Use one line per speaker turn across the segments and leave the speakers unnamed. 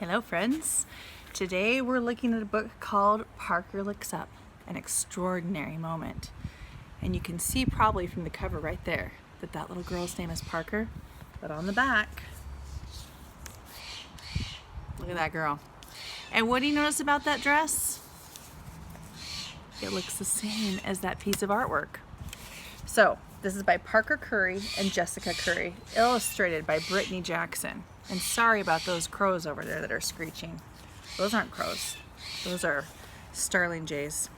Hello friends. Today we're looking at a book called Parker Looks Up, an extraordinary moment. And you can see probably from the cover right there that little girl's name is Parker, but on the back, look at that girl. And what do you notice about that dress? It looks the same as that piece of artwork. So this is by Parker Curry and Jessica Curry, illustrated by Britney Jackson. And sorry about those crows over there that are screeching. Those aren't crows. Those are starling jays.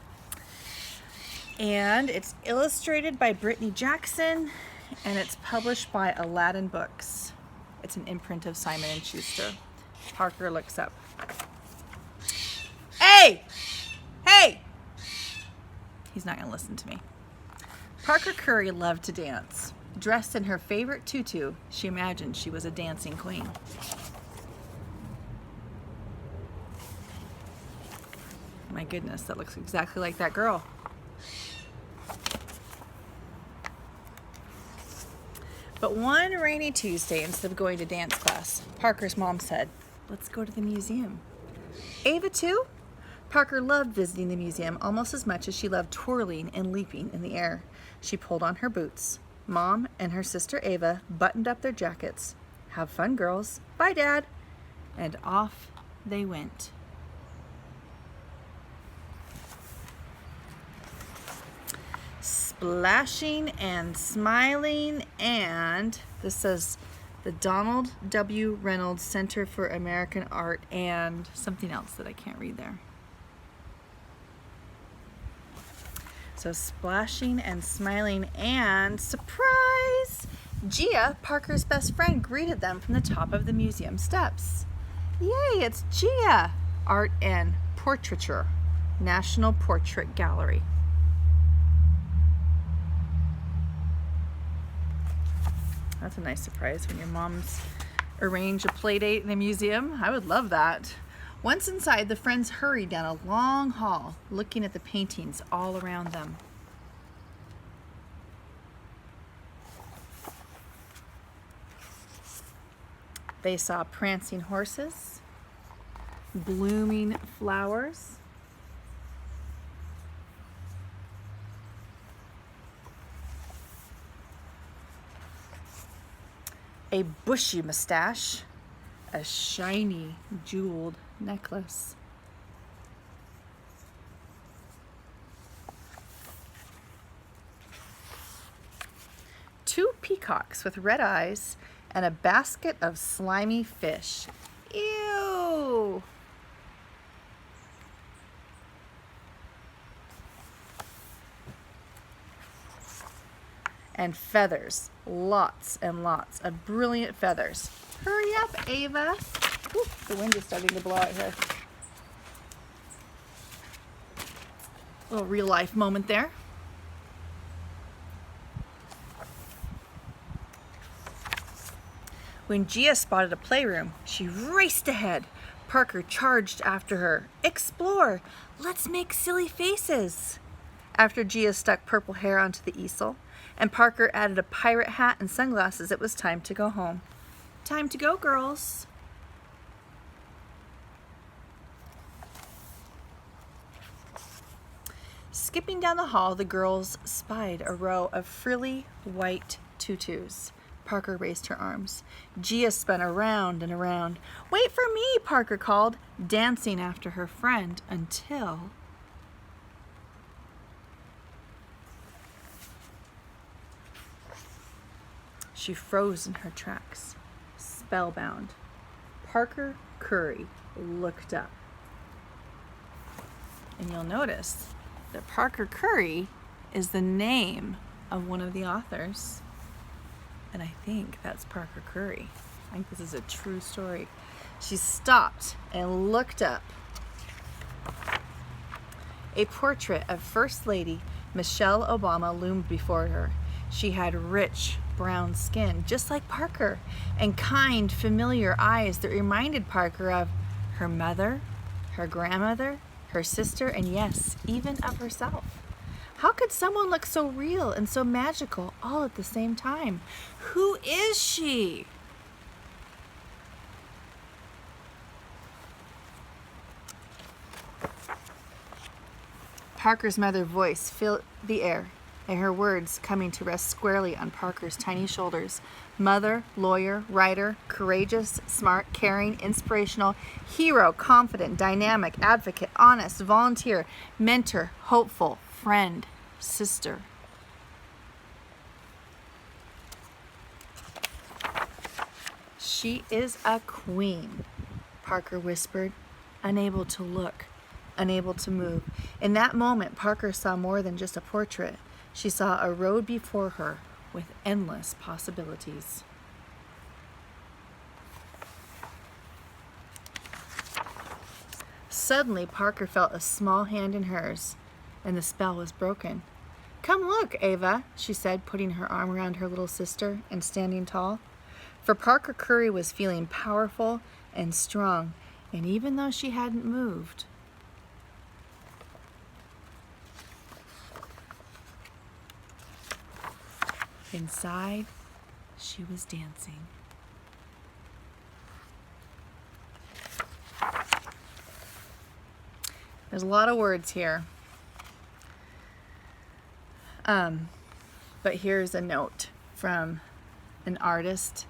And it's illustrated by Britney Jackson, and it's published by Aladdin Books. It's an imprint of Simon & Schuster. Parker Looks Up. Hey! Hey! He's not gonna listen to me. Parker Curry loved to dance. Dressed in her favorite tutu, she imagined she was a dancing queen. My goodness, that looks exactly like that girl. But one rainy Tuesday, instead of going to dance class, Parker's mom said, "Let's go to the museum." Ava too? Parker loved visiting the museum almost as much as she loved twirling and leaping in the air. She pulled on her boots. Mom and her sister Ava buttoned up their jackets. "Have fun, girls. Bye, Dad." And off they went. Splashing and smiling, and this says the Donald W. Reynolds Center for American Art and something else that I can't read there. So splashing and smiling, and surprise! Gia, Parker's best friend, greeted them from the top of the museum steps. Yay, it's Gia! Art and Portraiture, National Portrait Gallery. That's a nice surprise when your mom's arrange a play date in a museum. I would love that. Once inside, the friends hurried down a long hall, looking at the paintings all around them. They saw prancing horses, blooming flowers, a bushy mustache, a shiny jeweled necklace. Two peacocks with red eyes and a basket of slimy fish. Ew! And feathers, lots and lots of brilliant feathers. Hurry up, Ava. Ooh, the wind is starting to blow out here. Little real life moment there. When Gia spotted a playroom, she raced ahead. Parker charged after her. "Explore! Let's make silly faces!" After Gia stuck purple hair onto the easel, and Parker added a pirate hat and sunglasses, it was time to go home. Time to go, girls. Skipping down the hall, the girls spied a row of frilly white tutus. Parker raised her arms. Gia spun around and around. "Wait for me," Parker called, dancing after her friend until... she froze in her tracks, spellbound. Parker Curry looked up. And you'll notice that Parker Curry is the name of one of the authors. And I think that's Parker Curry. I think this is a true story. She stopped and looked up. A portrait of First Lady Michelle Obama loomed before her. She had rich brown skin, just like Parker, and kind, familiar eyes that reminded Parker of her mother, her grandmother, her sister, and yes, even of herself. How could someone look so real and so magical all at the same time? Who is she? Parker's mother's voice filled the air, and her words coming to rest squarely on Parker's tiny shoulders. Mother, lawyer, writer, courageous, smart, caring, inspirational, hero, confident, dynamic, advocate, honest, volunteer, mentor, hopeful, friend, sister. She is a queen, Parker whispered, unable to look, unable to move. In that moment, Parker saw more than just a portrait. She saw a road before her with endless possibilities. Suddenly, Parker felt a small hand in hers, and the spell was broken. "Come look, Ava," she said, putting her arm around her little sister and standing tall. For Parker Curry was feeling powerful and strong, and even though she hadn't moved, inside, she was dancing. There's a lot of words here. But here's a note from an artist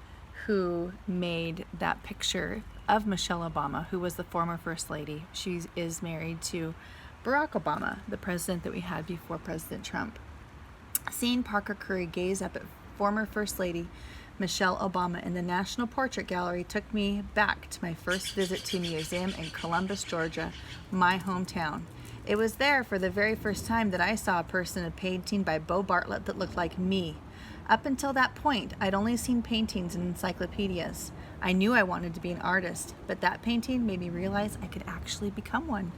who made that picture of Michelle Obama, who was the former First Lady. She is married to Barack Obama, the president that we had before President Trump. Seeing Parker Curry gaze up at former First Lady Michelle Obama in the National Portrait Gallery took me back to my first visit to a museum in Columbus, Georgia, my hometown. It was there for the very first time that I saw a person in a painting by Bo Bartlett that looked like me. Up until that point, I'd only seen paintings in encyclopedias. I knew I wanted to be an artist, but that painting made me realize I could actually become one.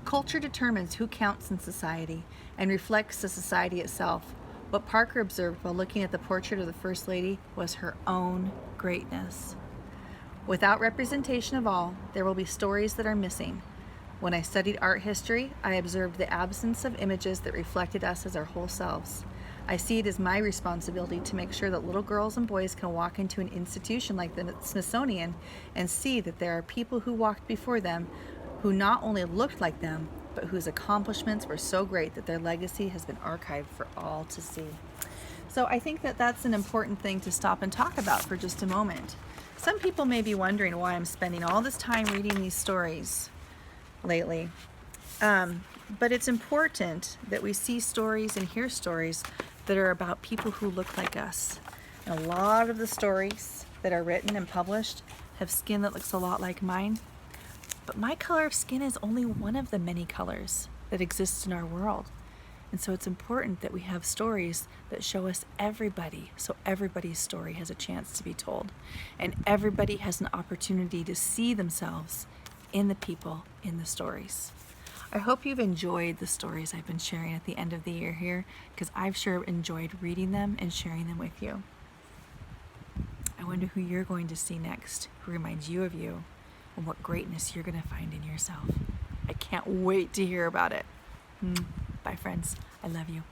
Culture determines who counts in society and reflects the society itself. What Parker observed while looking at the portrait of the First Lady was her own greatness. Without representation of all, there will be stories that are missing. When I studied art history, I observed the absence of images that reflected us as our whole selves. I see it as my responsibility to make sure that little girls and boys can walk into an institution like the Smithsonian and see that there are people who walked before them who not only looked like them, but whose accomplishments were so great that their legacy has been archived for all to see. So I think that that's an important thing to stop and talk about for just a moment. Some people may be wondering why I'm spending all this time reading these stories lately. But it's important that we see stories and hear stories that are about people who look like us. And a lot of the stories that are written and published have skin that looks a lot like mine. But my color of skin is only one of the many colors that exist in our world. And so it's important that we have stories that show us everybody, so everybody's story has a chance to be told. And everybody has an opportunity to see themselves in the people in the stories. I hope you've enjoyed the stories I've been sharing at the end of the year here, because I've sure enjoyed reading them and sharing them with you. I wonder who you're going to see next, who reminds you of you, and what greatness you're going to find in yourself. I can't wait to hear about it. Bye, friends. I love you.